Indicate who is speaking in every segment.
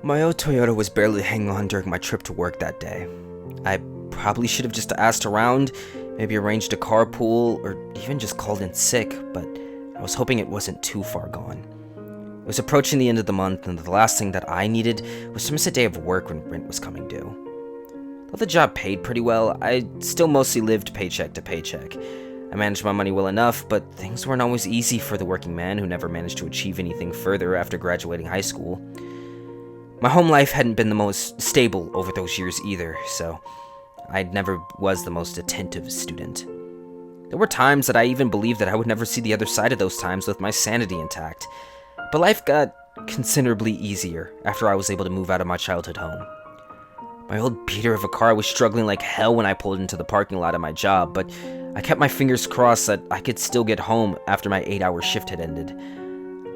Speaker 1: My old Toyota was barely hanging on during my trip to work that day. I probably should have just asked around, maybe arranged a carpool, or even just called in sick, but I was hoping it wasn't too far gone. It was approaching the end of the month, and the last thing that I needed was to miss a day of work when rent was coming due. Though the job paid pretty well, I still mostly lived paycheck to paycheck. I managed my money well enough, but things weren't always easy for the working man who never managed to achieve anything further after graduating high school. My home life hadn't been the most stable over those years either, so I never was the most attentive student. There were times that I even believed that I would never see the other side of those times with my sanity intact, but life got considerably easier after I was able to move out of my childhood home. My old beater of a car was struggling like hell when I pulled into the parking lot of my job, but I kept my fingers crossed that I could still get home after my 8-hour shift had ended.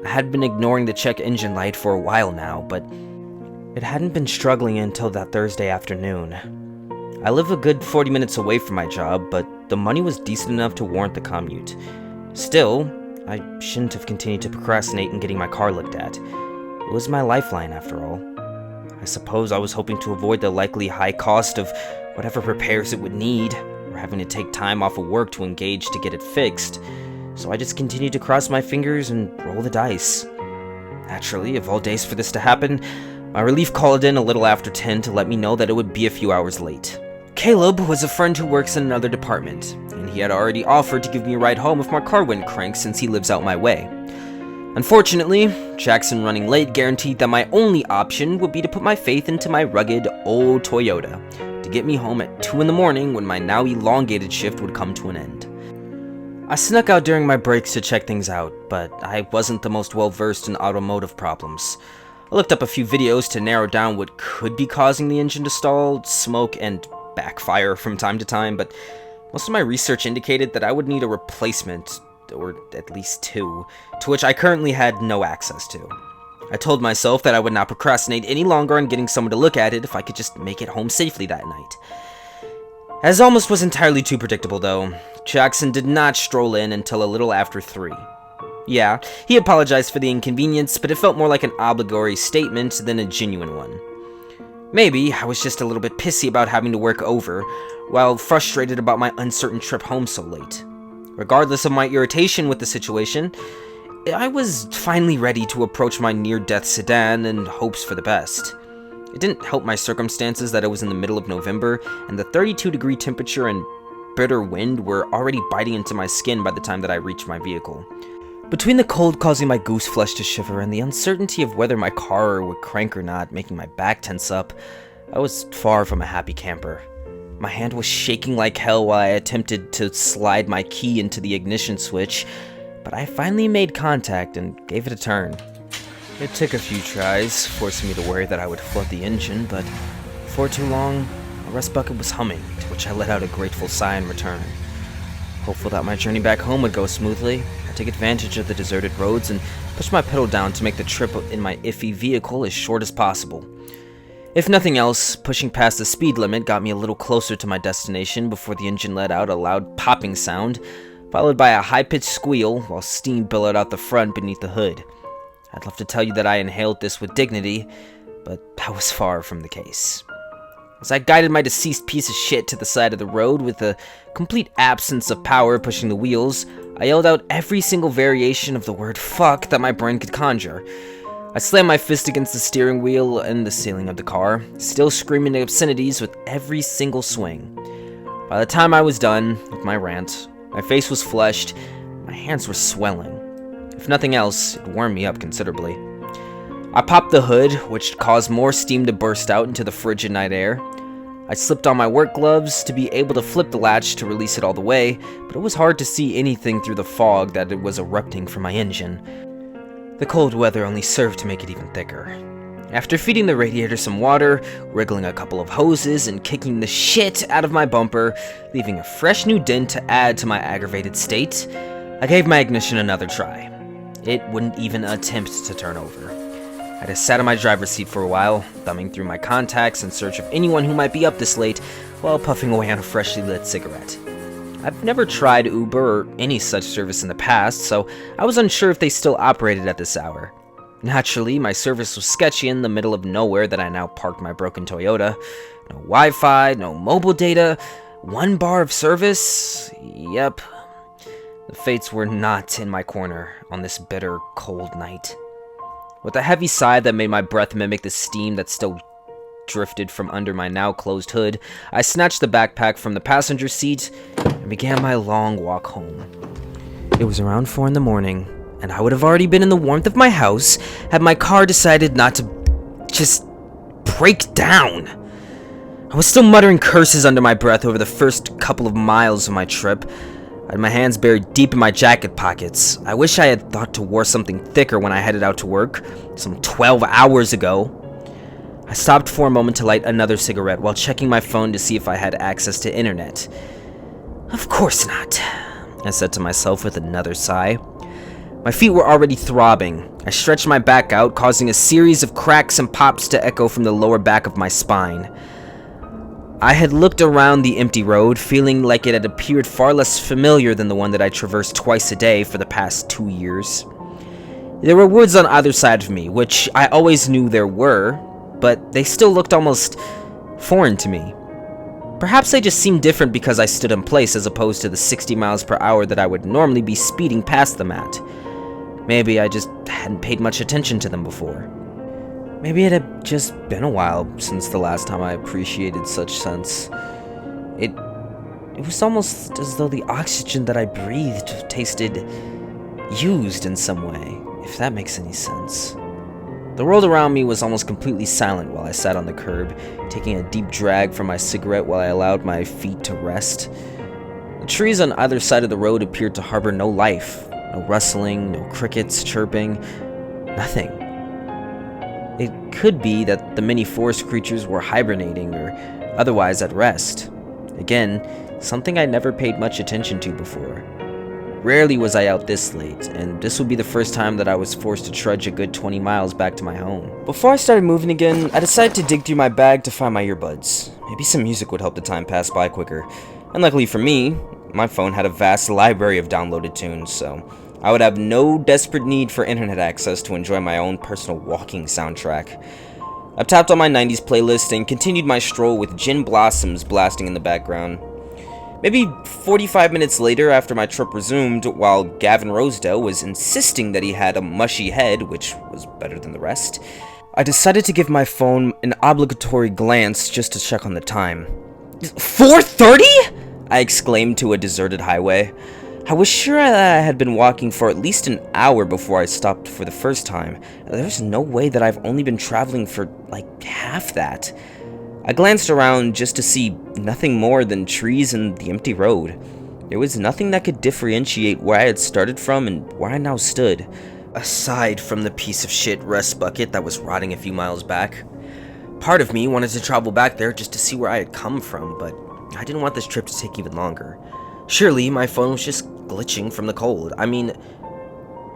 Speaker 1: I had been ignoring the check engine light for a while now, but it hadn't been struggling until that Thursday afternoon. I live a good 40 minutes away from my job, but the money was decent enough to warrant the commute. Still, I shouldn't have continued to procrastinate in getting my car looked at. It was my lifeline after all. I suppose I was hoping to avoid the likely high cost of whatever repairs it would need, or having to take time off of work to engage to get it fixed, so I just continued to cross my fingers and roll the dice. Naturally, of all days for this to happen, my relief called in a little after 10 to let me know that it would be a few hours late. Caleb was a friend who works in another department, and he had already offered to give me a ride home if my car went crank since he lives out my way. Unfortunately, Jackson running late guaranteed that my only option would be to put my faith into my rugged, old Toyota to get me home at 2 in the morning when my now elongated shift would come to an end. I snuck out during my breaks to check things out, but I wasn't the most well-versed in automotive problems. I looked up a few videos to narrow down what could be causing the engine to stall, smoke, and backfire from time to time, but most of my research indicated that I would need a replacement, or at least 2, to which I currently had no access to. I told myself that I would not procrastinate any longer on getting someone to look at it if I could just make it home safely that night. As almost was entirely too predictable though, Jackson did not stroll in until a little after 3. Yeah, he apologized for the inconvenience, but it felt more like an obligatory statement than a genuine one. Maybe I was just a little bit pissy about having to work over, while frustrated about my uncertain trip home so late. Regardless of my irritation with the situation, I was finally ready to approach my near-death sedan in hopes for the best. It didn't help my circumstances that it was in the middle of November, and the 32-degree temperature and bitter wind were already biting into my skin by the time that I reached my vehicle. Between the cold causing my goose flesh to shiver and the uncertainty of whether my car would crank or not making my back tense up, I was far from a happy camper. My hand was shaking like hell while I attempted to slide my key into the ignition switch, but I finally made contact and gave it a turn. It took a few tries, forcing me to worry that I would flood the engine, but before too long, my rust bucket was humming, to which I let out a grateful sigh in return. Hopeful that my journey back home would go smoothly, I took advantage of the deserted roads and pushed my pedal down to make the trip in my iffy vehicle as short as possible. If nothing else, pushing past the speed limit got me a little closer to my destination before the engine let out a loud popping sound, followed by a high-pitched squeal while steam billowed out the front beneath the hood. I'd love to tell you that I inhaled this with dignity, but that was far from the case. As I guided my deceased piece of shit to the side of the road with a complete absence of power pushing the wheels, I yelled out every single variation of the word fuck that my brain could conjure. I slammed my fist against the steering wheel and the ceiling of the car, still screaming obscenities with every single swing. By the time I was done with my rant, my face was flushed, my hands were swelling. If nothing else, it warmed me up considerably. I popped the hood, which caused more steam to burst out into the frigid night air. I slipped on my work gloves to be able to flip the latch to release it all the way, but it was hard to see anything through the fog that it was erupting from my engine. The cold weather only served to make it even thicker. After feeding the radiator some water, wriggling a couple of hoses, and kicking the shit out of my bumper, leaving a fresh new dent to add to my aggravated state, I gave my ignition another try. It wouldn't even attempt to turn over. I just sat in my driver's seat for a while, thumbing through my contacts in search of anyone who might be up this late, while puffing away on a freshly lit cigarette. I've never tried Uber or any such service in the past, so I was unsure if they still operated at this hour. Naturally, my service was sketchy in the middle of nowhere that I now parked my broken Toyota. No Wi-Fi, no mobile data, 1 bar of service. Yep. The fates were not in my corner on this bitter, cold night. With a heavy sigh that made my breath mimic the steam that still drifted from under my now closed hood, I snatched the backpack from the passenger seat and began my long walk home. It was around 4 in the morning, and I would have already been in the warmth of my house had my car decided not to just break down. I was still muttering curses under my breath over the first couple of miles of my trip. I had my hands buried deep in my jacket pockets. I wish I had thought to wear something thicker when I headed out to work, some 12 hours ago. I stopped for a moment to light another cigarette while checking my phone to see if I had access to internet. Of course not, I said to myself with another sigh. My feet were already throbbing. I stretched my back out, causing a series of cracks and pops to echo from the lower back of my spine. I had looked around the empty road, feeling like it had appeared far less familiar than the one that I traversed twice a day for the past 2 years. There were woods on either side of me, which I always knew there were, but they still looked almost foreign to me. Perhaps they just seemed different because I stood in place as opposed to the 60 miles per hour that I would normally be speeding past them at. Maybe I just hadn't paid much attention to them before. Maybe it had just been a while since the last time I appreciated such scents. It was almost as though the oxygen that I breathed tasted used in some way, if that makes any sense. The world around me was almost completely silent while I sat on the curb, taking a deep drag from my cigarette while I allowed my feet to rest. The trees on either side of the road appeared to harbor no life, no rustling, no crickets chirping, nothing. It could be that the many forest creatures were hibernating or otherwise at rest. Again, something I never paid much attention to before. Rarely was I out this late, and this would be the first time that I was forced to trudge a good 20 miles back to my home. Before I started moving again, I decided to dig through my bag to find my earbuds. Maybe some music would help the time pass by quicker. Unluckily for me, my phone had a vast library of downloaded tunes, so I would have no desperate need for internet access to enjoy my own personal walking soundtrack. I tapped on my 90s playlist and continued my stroll with Gin Blossoms blasting in the background. Maybe 45 minutes later, after my trip resumed, while Gavin Rosedale was insisting that he had a mushy head, which was better than the rest, I decided to give my phone an obligatory glance just to check on the time. 4:30? I exclaimed to a deserted highway. I was sure I had been walking for at least an hour before I stopped for the first time. There's no way that I've only been traveling for like half that. I glanced around just to see nothing more than trees and the empty road. There was nothing that could differentiate where I had started from and where I now stood, aside from the piece of shit rest bucket that was rotting a few miles back. Part of me wanted to travel back there just to see where I had come from, but I didn't want this trip to take even longer. Surely my phone was just glitching from the cold. I mean,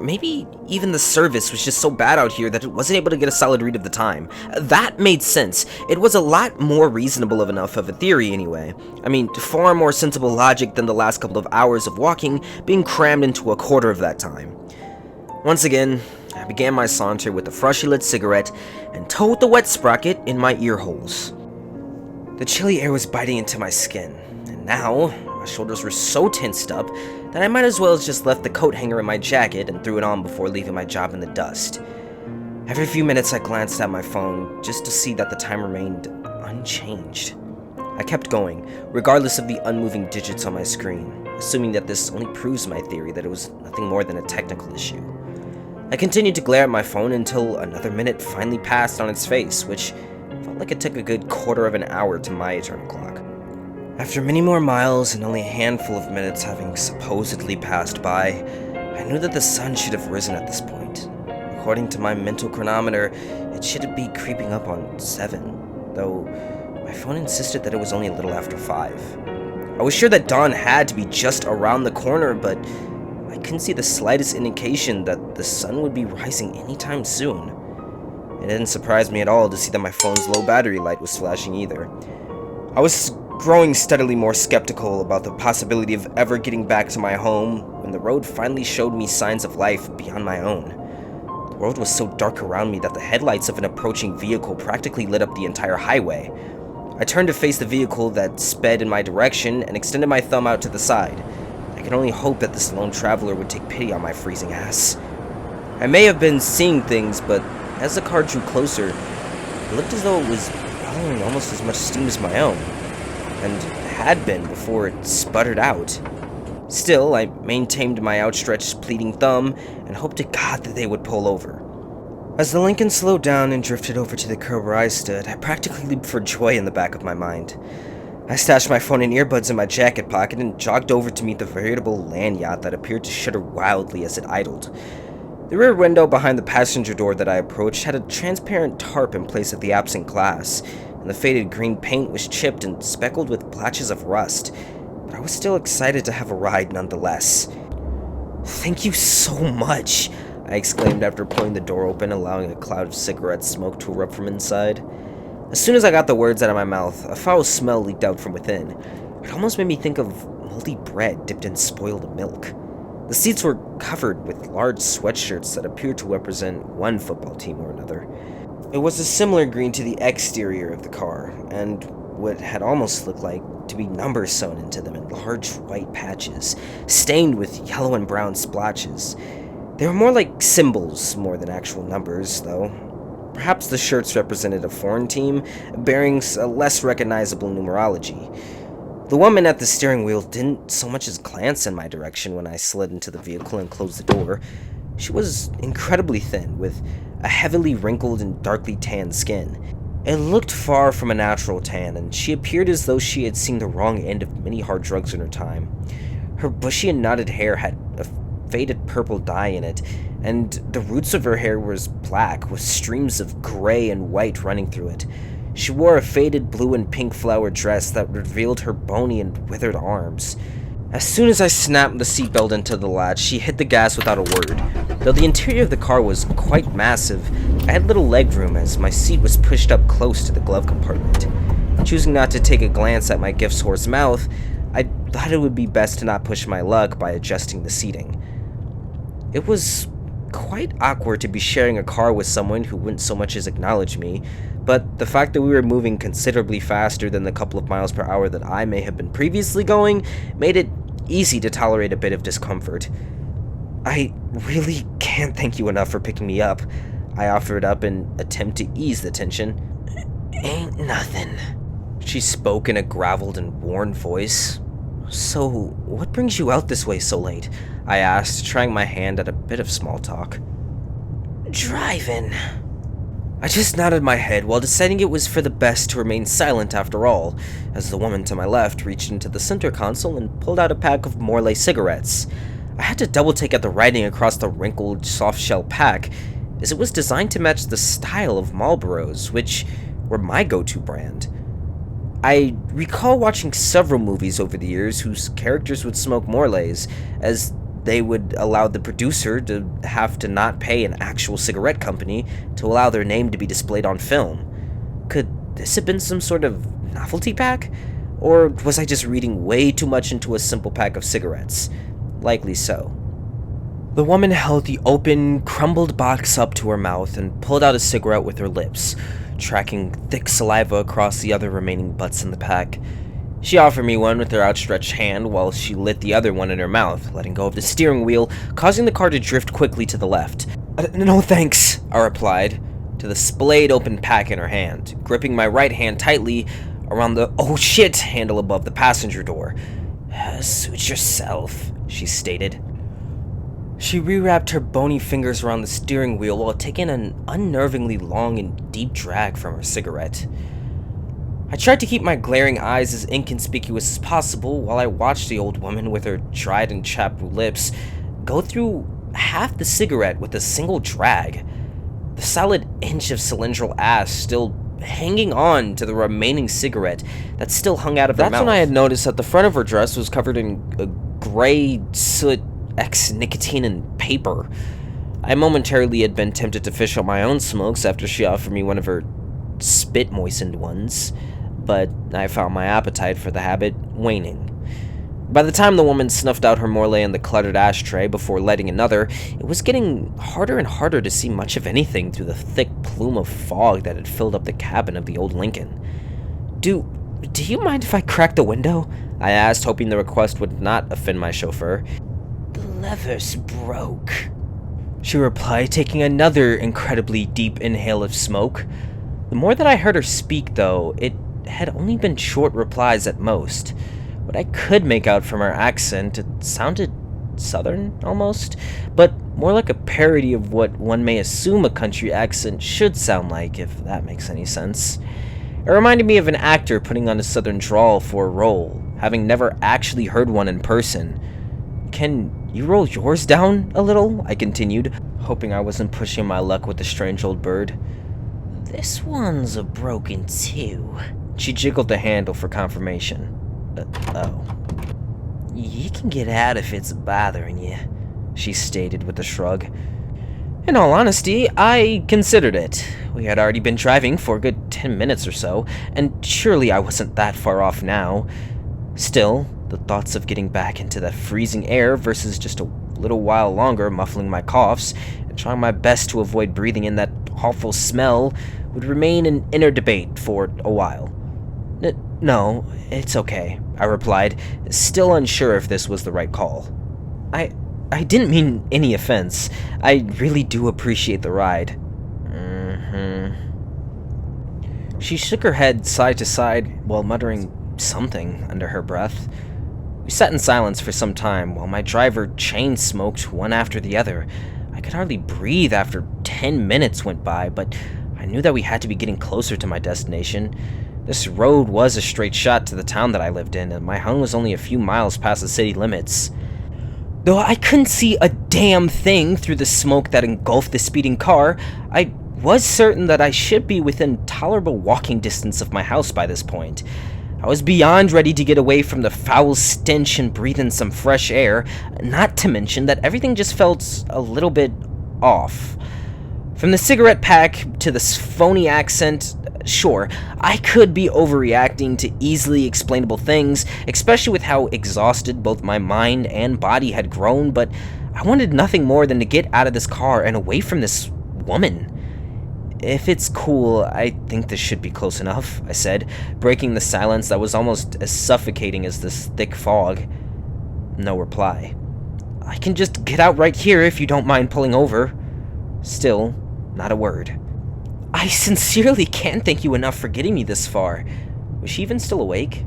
Speaker 1: maybe even the service was just so bad out here that it wasn't able to get a solid read of the time. That made sense. It was a lot more reasonable enough of a theory anyway. I mean, far more sensible logic than the last couple of hours of walking being crammed into a quarter of that time. Once again, I began my saunter with a freshly lit cigarette and toed the wet sprocket in my ear holes. The chilly air was biting into my skin, and now my shoulders were so tensed up that I might as well have just left the coat hanger in my jacket and threw it on before leaving my job in the dust. Every few minutes I glanced at my phone just to see that the time remained unchanged. I kept going, regardless of the unmoving digits on my screen, assuming that this only proves my theory that it was nothing more than a technical issue. I continued to glare at my phone until another minute finally passed on its face, which felt like it took a good quarter of an hour to my eternal clock. After many more miles and only a handful of minutes having supposedly passed by, I knew that the sun should have risen at this point. According to my mental chronometer, it should be creeping up on 7, though my phone insisted that it was only a little after 5. I was sure that dawn had to be just around the corner, but I couldn't see the slightest indication that the sun would be rising anytime soon. It didn't surprise me at all to see that my phone's low battery light was flashing either. I was growing steadily more skeptical about the possibility of ever getting back to my home when the road finally showed me signs of life beyond my own. The world was so dark around me that the headlights of an approaching vehicle practically lit up the entire highway. I turned to face the vehicle that sped in my direction and extended my thumb out to the side. I could only hope that this lone traveler would take pity on my freezing ass. I may have been seeing things, but as the car drew closer, it looked as though it was following almost as much steam as my own, and had been before it sputtered out. Still, I maintained my outstretched, pleading thumb and hoped to God that they would pull over. As the Lincoln slowed down and drifted over to the curb where I stood, I practically leaped for joy in the back of my mind. I stashed my phone and earbuds in my jacket pocket and jogged over to meet the veritable land yacht that appeared to shudder wildly as it idled. The rear window behind the passenger door that I approached had a transparent tarp in place of the absent glass, and the faded green paint was chipped and speckled with blotches of rust, but I was still excited to have a ride nonetheless. "Thank you so much," I exclaimed after pulling the door open, allowing a cloud of cigarette smoke to erupt from inside. As soon as I got the words out of my mouth, a foul smell leaked out from within. It almost made me think of moldy bread dipped in spoiled milk. The seats were covered with large sweatshirts that appeared to represent one football team or another. It was a similar green to the exterior of the car, and what had almost looked like to be numbers sewn into them in large white patches, stained with yellow and brown splotches. They were more like symbols more than actual numbers, though. Perhaps the shirts represented a foreign team, bearing a less recognizable numerology. The woman at the steering wheel didn't so much as glance in my direction when I slid into the vehicle and closed the door. She was incredibly thin, with a heavily wrinkled and darkly tanned skin. It looked far from a natural tan, and she appeared as though she had seen the wrong end of many hard drugs in her time. Her bushy and knotted hair had a faded purple dye in it, and the roots of her hair was black, with streams of gray and white running through it. She wore a faded blue and pink flowered dress that revealed her bony and withered arms. As soon as I snapped the seatbelt into the latch, she hit the gas without a word. Though the interior of the car was quite massive, I had little legroom as my seat was pushed up close to the glove compartment. Choosing not to take a glance at my gift's horse mouth, I thought it would be best to not push my luck by adjusting the seating. It was quite awkward to be sharing a car with someone who wouldn't so much as acknowledge me, but the fact that we were moving considerably faster than the couple of miles per hour that I may have been previously going made it easy to tolerate a bit of discomfort. "I really can't thank you enough for picking me up," I offered up in an attempt to ease the tension. "Ain't nothing," she spoke in a graveled and worn voice. "So, what brings you out this way so late?" I asked, trying my hand at a bit of small talk. "Driving." I just nodded my head while deciding it was for the best to remain silent after all, as the woman to my left reached into the center console and pulled out a pack of Morley cigarettes. I had to double-take at the writing across the wrinkled, soft-shell pack, as it was designed to match the style of Marlboros, which were my go-to brand. I recall watching several movies over the years whose characters would smoke Morleys, as they would allow the producer to have to not pay an actual cigarette company to allow their name to be displayed on film. Could this have been some sort of novelty pack? Or was I just reading way too much into a simple pack of cigarettes? Likely so. The woman held the open, crumbled box up to her mouth and pulled out a cigarette with her lips, tracking thick saliva across the other remaining butts in the pack. She offered me one with her outstretched hand while she lit the other one in her mouth, letting go of the steering wheel, causing the car to drift quickly to the left. No thanks," I replied, to the splayed open pack in her hand, gripping my right hand tightly around the "oh shit" handle above the passenger door. "Suit yourself," she stated. She rewrapped her bony fingers around the steering wheel while taking an unnervingly long and deep drag from her cigarette. I tried to keep my glaring eyes as inconspicuous as possible while I watched the old woman with her dried and chapped lips go through half the cigarette with a single drag, the solid inch of cylindrical ass still hanging on to the remaining cigarette that still hung out of her mouth. That's when I had noticed that the front of her dress was covered in a gray soot nicotine and paper. I momentarily had been tempted to fish out my own smokes after she offered me one of her spit-moistened ones, but I found my appetite for the habit waning. By the time the woman snuffed out her Morlaix in the cluttered ashtray before lighting another, it was getting harder and harder to see much of anything through the thick plume of fog that had filled up the cabin of the old Lincoln. Do you mind if I crack the window?" I asked, hoping the request would not offend my chauffeur. "The lever's broke," she replied, taking another incredibly deep inhale of smoke. The more that I heard her speak, though, it had only been short replies at most. What I could make out from her accent, it sounded southern, almost, but more like a parody of what one may assume a country accent should sound like, if that makes any sense. It reminded me of an actor putting on a southern drawl for a role, having never actually heard one in person. "Can you roll yours down a little?" I continued, hoping I wasn't pushing my luck with the strange old bird. "This one's broken too." She jiggled the handle for confirmation. Oh. "You can get out if it's bothering you," she stated with a shrug. In all honesty, I considered it. We had already been driving for a good 10 minutes or so, and surely I wasn't that far off now. Still, the thoughts of getting back into that freezing air versus just a little while longer muffling my coughs and trying my best to avoid breathing in that awful smell would remain an inner debate for a while. "No, it's okay," I replied, still unsure if this was the right call. I didn't mean any offense. I really do appreciate the ride." She shook her head side to side while muttering something under her breath. We sat in silence for some time while my driver chain smoked one after the other. I could hardly breathe after 10 minutes went by, but I knew that we had to be getting closer to my destination. This road was a straight shot to the town that I lived in, and my home was only a few miles past the city limits. Though I couldn't see a damn thing through the smoke that engulfed the speeding car, I was certain that I should be within tolerable walking distance of my house by this point. I was beyond ready to get away from the foul stench and breathe in some fresh air, not to mention that everything just felt a little bit off. From the cigarette pack to this phony accent, sure, I could be overreacting to easily explainable things, especially with how exhausted both my mind and body had grown, but I wanted nothing more than to get out of this car and away from this woman. "If it's cool, I think this should be close enough," I said, breaking the silence that was almost as suffocating as this thick fog. No reply. "I can just get out right here if you don't mind pulling over." Still, not a word. "I sincerely can't thank you enough for getting me this far." Was she even still awake?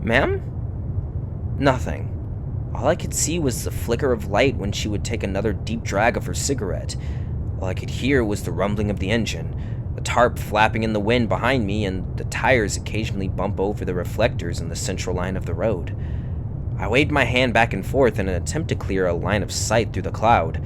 Speaker 1: "Ma'am?" Nothing. All I could see was the flicker of light when she would take another deep drag of her cigarette. All I could hear was the rumbling of the engine, the tarp flapping in the wind behind me, and the tires occasionally bump over the reflectors in the central line of the road. I waved my hand back and forth in an attempt to clear a line of sight through the cloud.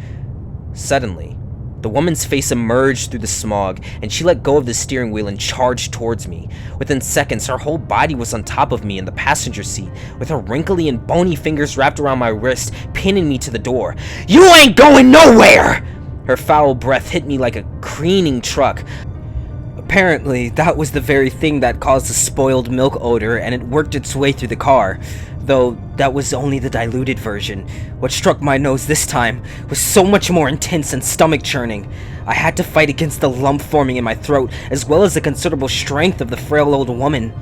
Speaker 1: Suddenly, the woman's face emerged through the smog, and she let go of the steering wheel and charged towards me. Within seconds, her whole body was on top of me in the passenger seat, with her wrinkly and bony fingers wrapped around my wrist, pinning me to the door. "You ain't going nowhere!" Her foul breath hit me like a careening truck. Apparently, that was the very thing that caused the spoiled milk odor, and it worked its way through the car. Though that was only the diluted version. What struck my nose this time was so much more intense and stomach-churning. I had to fight against the lump forming in my throat, as well as the considerable strength of the frail old woman.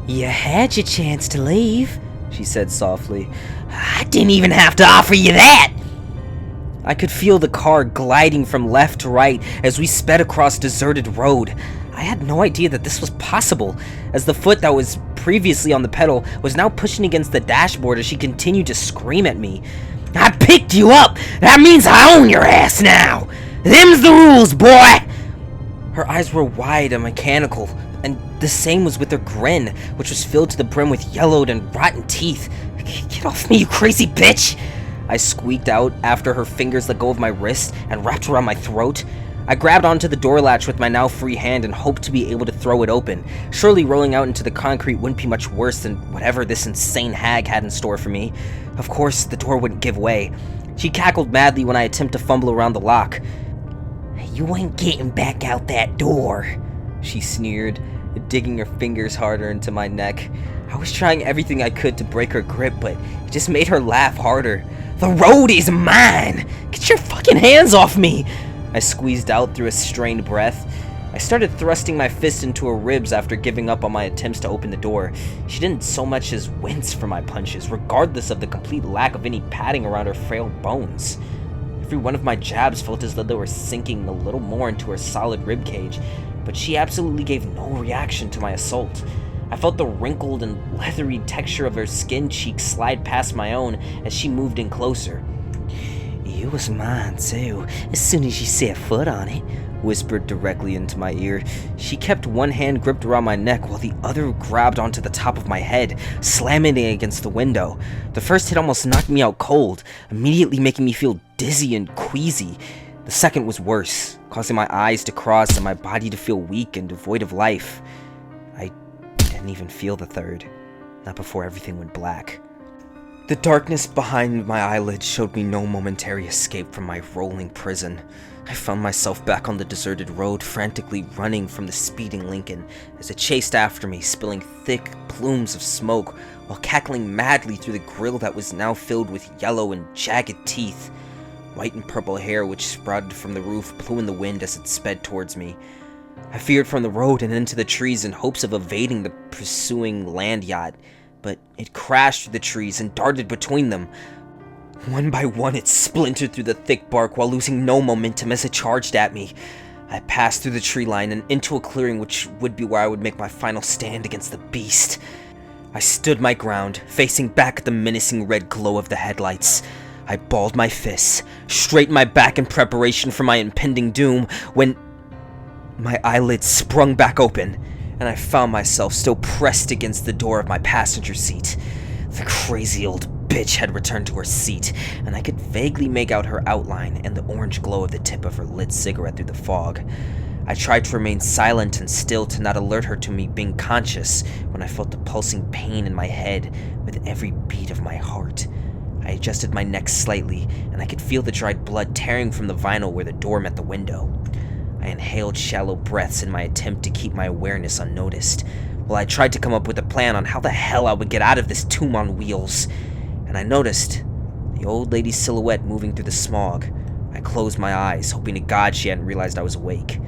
Speaker 1: "You had your chance to leave," she said softly. "I didn't even have to offer you that!" I could feel the car gliding from left to right as we sped across deserted road. I had no idea that this was possible, as the foot that was previously on the pedal was now pushing against the dashboard as she continued to scream at me. "I picked you up! That means I own your ass now! Them's the rules, boy!" Her eyes were wide and mechanical, and the same was with her grin, which was filled to the brim with yellowed and rotten teeth. "Get off me, you crazy bitch!" I squeaked out after her fingers let go of my wrist and wrapped around my throat. I grabbed onto the door latch with my now free hand and hoped to be able to throw it open. Surely rolling out into the concrete wouldn't be much worse than whatever this insane hag had in store for me. Of course, the door wouldn't give way. She cackled madly when I attempted to fumble around the lock. "You ain't getting back out that door," she sneered. digging her fingers harder into my neck. I was trying everything I could to break her grip, but it just made her laugh harder. "The road is mine! Get your fucking hands off me!" I squeezed out through a strained breath. I started thrusting my fist into her ribs after giving up on my attempts to open the door. She didn't so much as wince from my punches, regardless of the complete lack of any padding around her frail bones. Every one of my jabs felt as though they were sinking a little more into her solid ribcage, but she absolutely gave no reaction to my assault. I felt the wrinkled and leathery texture of her skin cheeks slide past my own as she moved in closer. "You was mine too, as soon as you set foot on it," whispered directly into my ear. She kept one hand gripped around my neck while the other grabbed onto the top of my head, slamming it against the window. The first hit almost knocked me out cold, immediately making me feel dizzy and queasy. The second was worse, causing my eyes to cross and my body to feel weak and devoid of life. I didn't even feel the third, not before everything went black. The darkness behind my eyelids showed me no momentary escape from my rolling prison. I found myself back on the deserted road, frantically running from the speeding Lincoln as it chased after me, spilling thick plumes of smoke while cackling madly through the grill that was now filled with yellow and jagged teeth. White and purple hair which sprouted from the roof blew in the wind as it sped towards me. I veered from the road and into the trees in hopes of evading the pursuing land yacht, but it crashed through the trees and darted between them. One by one, it splintered through the thick bark while losing no momentum as it charged at me. I passed through the tree line and into a clearing which would be where I would make my final stand against the beast. I stood my ground, facing back at the menacing red glow of the headlights. I balled my fists, straightened my back in preparation for my impending doom, when my eyelids sprung back open, and I found myself still pressed against the door of my passenger seat. The crazy old bitch had returned to her seat, and I could vaguely make out her outline and the orange glow of the tip of her lit cigarette through the fog. I tried to remain silent and still to not alert her to me being conscious when I felt the pulsing pain in my head with every beat of my heart. I adjusted my neck slightly, and I could feel the dried blood tearing from the vinyl where the door met the window. I inhaled shallow breaths in my attempt to keep my awareness unnoticed, while I tried to come up with a plan on how the hell I would get out of this tomb on wheels. And I noticed the old lady's silhouette moving through the smog. I closed my eyes, hoping to God she hadn't realized I was awake.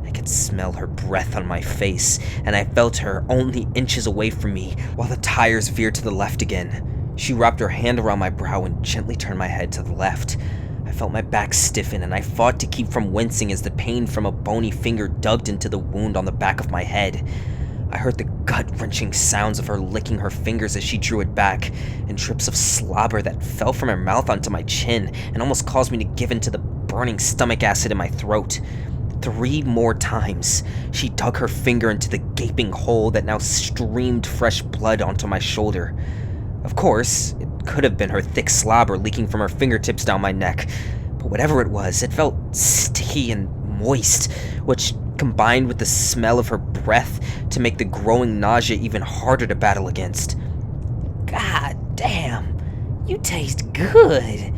Speaker 1: I could smell her breath on my face, and I felt her only inches away from me while the tires veered to the left again. She wrapped her hand around my brow and gently turned my head to the left. I felt my back stiffen, and I fought to keep from wincing as the pain from a bony finger dug into the wound on the back of my head. I heard the gut-wrenching sounds of her licking her fingers as she drew it back, and drips of slobber that fell from her mouth onto my chin and almost caused me to give in to the burning stomach acid in my throat. 3 more times, she dug her finger into the gaping hole that now streamed fresh blood onto my shoulder. Of course, it could have been her thick slobber leaking from her fingertips down my neck, but whatever it was, it felt sticky and moist, which combined with the smell of her breath to make the growing nausea even harder to battle against. "God damn, you taste good,"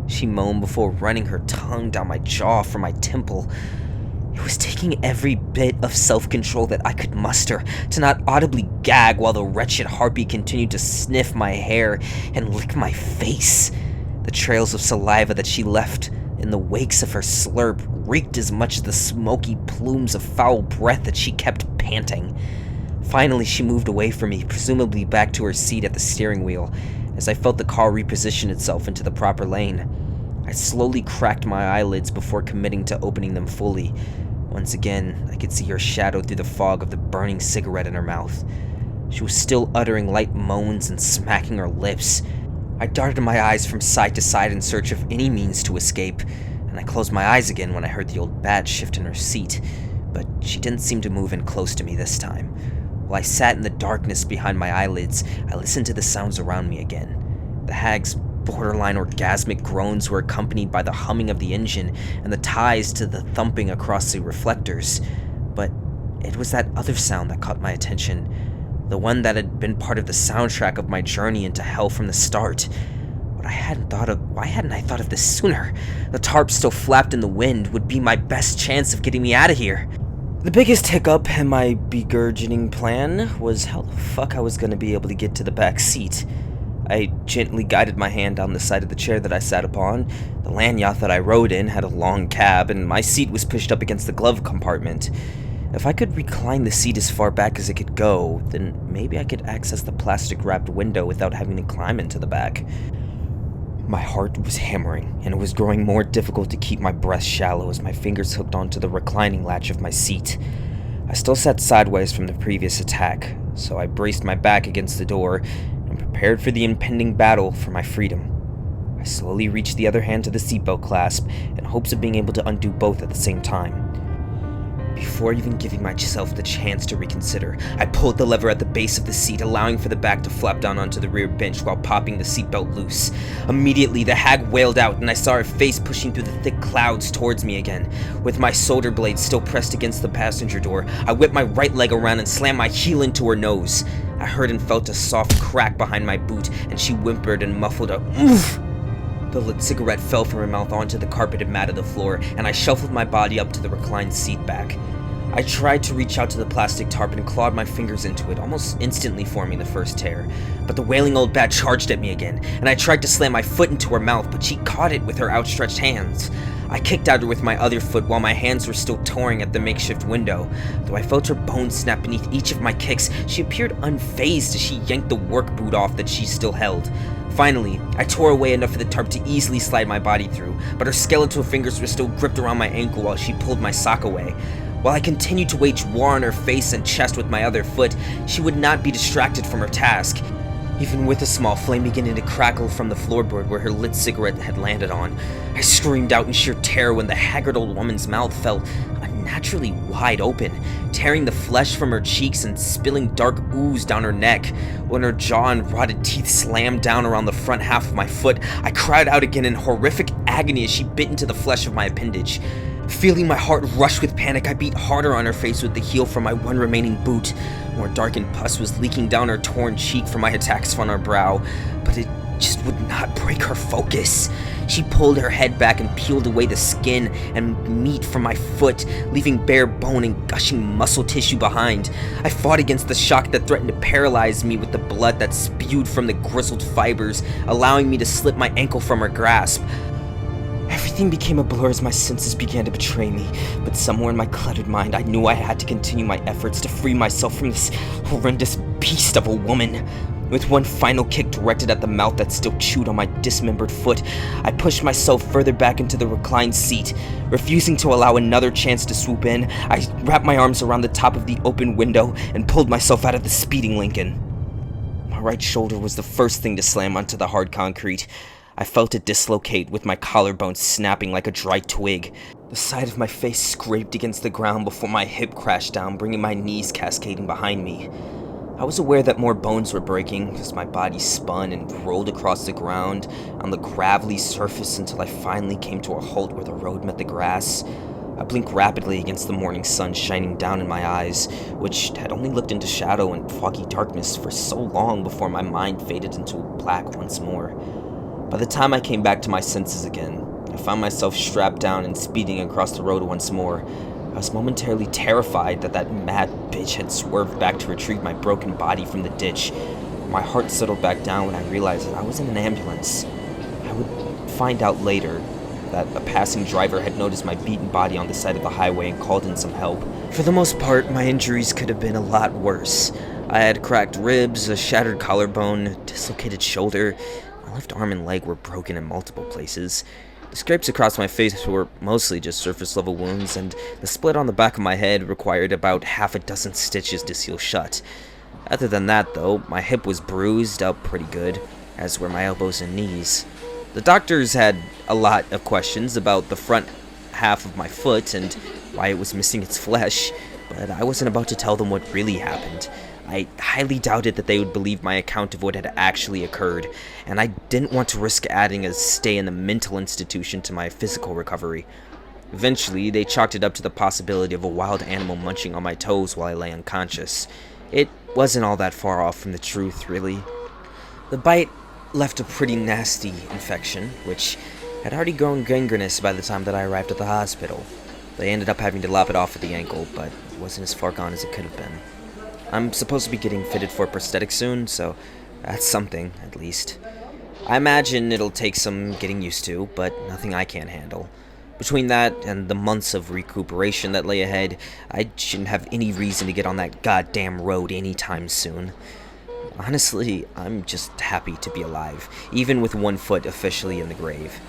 Speaker 1: she moaned before running her tongue down my jaw from my temple. It was taking every bit of self-control that I could muster to not audibly gag while the wretched harpy continued to sniff my hair and lick my face. The trails of saliva that she left in the wakes of her slurp reeked as much as the smoky plumes of foul breath that she kept panting. Finally, she moved away from me, presumably back to her seat at the steering wheel, as I felt the car reposition itself into the proper lane. I slowly cracked my eyelids before committing to opening them fully. Once again, I could see her shadow through the fog of the burning cigarette in her mouth. She was still uttering light moans and smacking her lips. I darted my eyes from side to side in search of any means to escape, and I closed my eyes again when I heard the old bat shift in her seat, but she didn't seem to move in close to me this time. While I sat in the darkness behind my eyelids, I listened to the sounds around me again. The hag's borderline orgasmic groans were accompanied by the humming of the engine and the ties to the thumping across the reflectors. But it was that other sound that caught my attention, the one that had been part of the soundtrack of my journey into hell from the start. Why hadn't I thought of this sooner? The tarp still flapped in the wind would be my best chance of getting me out of here. The biggest hiccup in my begurging plan was how the fuck I was gonna be able to get to the back seat. I gently guided my hand down the side of the chair that I sat upon. The land yacht that I rode in had a long cab, and my seat was pushed up against the glove compartment. If I could recline the seat as far back as it could go, then maybe I could access the plastic-wrapped window without having to climb into the back. My heart was hammering, and it was growing more difficult to keep my breath shallow as my fingers hooked onto the reclining latch of my seat. I still sat sideways from the previous attack, so I braced my back against the door and prepared for the impending battle for my freedom. I slowly reached the other hand to the seatbelt clasp in hopes of being able to undo both at the same time. Before even giving myself the chance to reconsider, I pulled the lever at the base of the seat, allowing for the back to flap down onto the rear bench while popping the seatbelt loose. Immediately, the hag wailed out, and I saw her face pushing through the thick clouds towards me again. With my shoulder blade still pressed against the passenger door, I whipped my right leg around and slammed my heel into her nose. I heard and felt a soft crack behind my boot, and she whimpered and muffled a "oof." The lit cigarette fell from her mouth onto the carpeted mat of the floor, and I shuffled my body up to the reclined seat back. I tried to reach out to the plastic tarp and clawed my fingers into it, almost instantly forming the first tear. But the wailing old bat charged at me again, and I tried to slam my foot into her mouth, but she caught it with her outstretched hands. I kicked at her with my other foot while my hands were still toying at the makeshift window. Though I felt her bones snap beneath each of my kicks, she appeared unfazed as she yanked the work boot off that she still held. Finally, I tore away enough of the tarp to easily slide my body through, but her skeletal fingers were still gripped around my ankle while she pulled my sock away. While I continued to wage war on her face and chest with my other foot, she would not be distracted from her task. Even with a small flame beginning to crackle from the floorboard where her lit cigarette had landed on, I screamed out in sheer terror when the haggard old woman's mouth fell unnaturally wide open, tearing the flesh from her cheeks and spilling dark ooze down her neck. When her jaw and rotted teeth slammed down around the front half of my foot, I cried out again in horrific agony as she bit into the flesh of my appendage. Feeling my heart rush with panic, I beat harder on her face with the heel from my one remaining boot. More darkened pus was leaking down her torn cheek from my attacks on her brow, but it just would not break her focus. She pulled her head back and peeled away the skin and meat from my foot, leaving bare bone and gushing muscle tissue behind. I fought against the shock that threatened to paralyze me with the blood that spewed from the grizzled fibers, allowing me to slip my ankle from her grasp. Everything became a blur as my senses began to betray me, but somewhere in my cluttered mind I knew I had to continue my efforts to free myself from this horrendous beast of a woman. With one final kick directed at the mouth that still chewed on my dismembered foot, I pushed myself further back into the reclined seat. Refusing to allow another chance to swoop in, I wrapped my arms around the top of the open window and pulled myself out of the speeding Lincoln. My right shoulder was the first thing to slam onto the hard concrete. I felt it dislocate, with my collarbone snapping like a dry twig. The side of my face scraped against the ground before my hip crashed down, bringing my knees cascading behind me. I was aware that more bones were breaking as my body spun and rolled across the ground on the gravelly surface until I finally came to a halt where the road met the grass. I blinked rapidly against the morning sun shining down in my eyes, which had only looked into shadow and foggy darkness for so long before my mind faded into black once more. By the time I came back to my senses again, I found myself strapped down and speeding across the road once more. I was momentarily terrified that mad bitch had swerved back to retrieve my broken body from the ditch. My heart settled back down when I realized that I was in an ambulance. I would find out later that a passing driver had noticed my beaten body on the side of the highway and called in some help. For the most part, my injuries could have been a lot worse. I had cracked ribs, a shattered collarbone, a dislocated shoulder. My left arm and leg were broken in multiple places. The scrapes across my face were mostly just surface-level wounds, and the split on the back of my head required about half a dozen stitches to seal shut. Other than that, though, my hip was bruised up pretty good, as were my elbows and knees. The doctors had a lot of questions about the front half of my foot and why it was missing its flesh, but I wasn't about to tell them what really happened. I highly doubted that they would believe my account of what had actually occurred, and I didn't want to risk adding a stay in the mental institution to my physical recovery. Eventually, they chalked it up to the possibility of a wild animal munching on my toes while I lay unconscious. It wasn't all that far off from the truth, really. The bite left a pretty nasty infection, which had already grown gangrenous by the time that I arrived at the hospital. They ended up having to lop it off at the ankle, but wasn't as far gone as it could have been. I'm supposed to be getting fitted for a prosthetic soon, so that's something, at least. I imagine it'll take some getting used to, but nothing I can't handle. Between that and the months of recuperation that lay ahead, I shouldn't have any reason to get on that goddamn road anytime soon. Honestly, I'm just happy to be alive, even with one foot officially in the grave.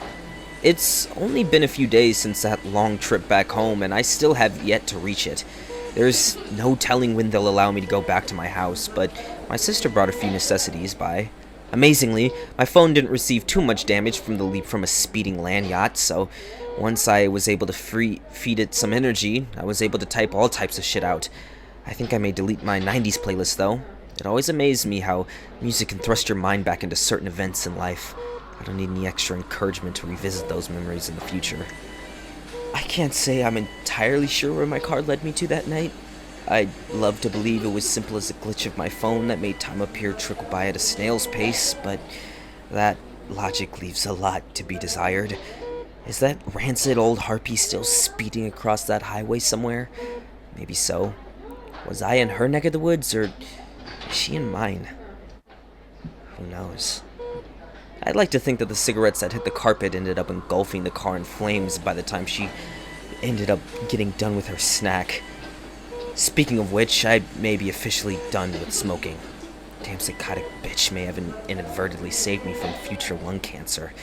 Speaker 1: It's only been a few days since that long trip back home, and I still have yet to reach it. There's no telling when they'll allow me to go back to my house, but my sister brought a few necessities by. Amazingly, my phone didn't receive too much damage from the leap from a speeding land yacht, so once I was able to feed it some energy, I was able to type all types of shit out. I think I may delete my 90s playlist, though. It always amazed me how music can thrust your mind back into certain events in life. I don't need any extra encouragement to revisit those memories in the future. I can't say I'm entirely sure where my car led me to that night. I'd love to believe it was simple as a glitch of my phone that made time up here trickle by at a snail's pace, but that logic leaves a lot to be desired. Is that rancid old harpy still speeding across that highway somewhere? Maybe so. Was I in her neck of the woods, or is she in mine? Who knows? I'd like to think that the cigarettes that hit the carpet ended up engulfing the car in flames by the time she ended up getting done with her snack. Speaking of which, I may be officially done with smoking. Damn psychotic bitch may have inadvertently saved me from future lung cancer.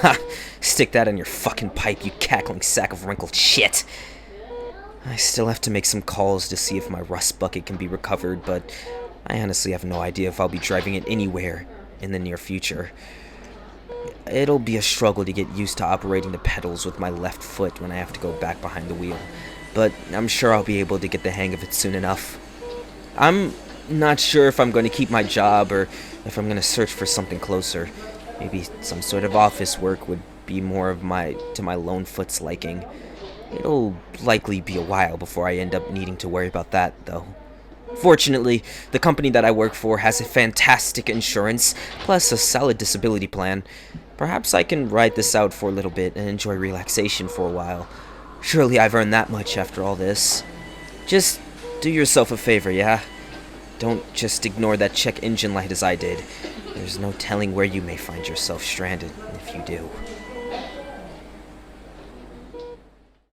Speaker 1: Ha! Stick that in your fucking pipe, you cackling sack of wrinkled shit! I still have to make some calls to see if my rust bucket can be recovered, but I honestly have no idea if I'll be driving it anywhere in the near future. It'll be a struggle to get used to operating the pedals with my left foot when I have to go back behind the wheel, but I'm sure I'll be able to get the hang of it soon enough. I'm not sure if I'm going to keep my job or if I'm going to search for something closer. Maybe some sort of office work would be more of my lone foot's liking. It'll likely be a while before I end up needing to worry about that, though. Fortunately, the company that I work for has a fantastic insurance, plus a solid disability plan. Perhaps I can ride this out for a little bit and enjoy relaxation for a while. Surely I've earned that much after all this. Just do yourself a favor, yeah? Don't just ignore that check engine light as I did. There's no telling where you may find yourself stranded if you do.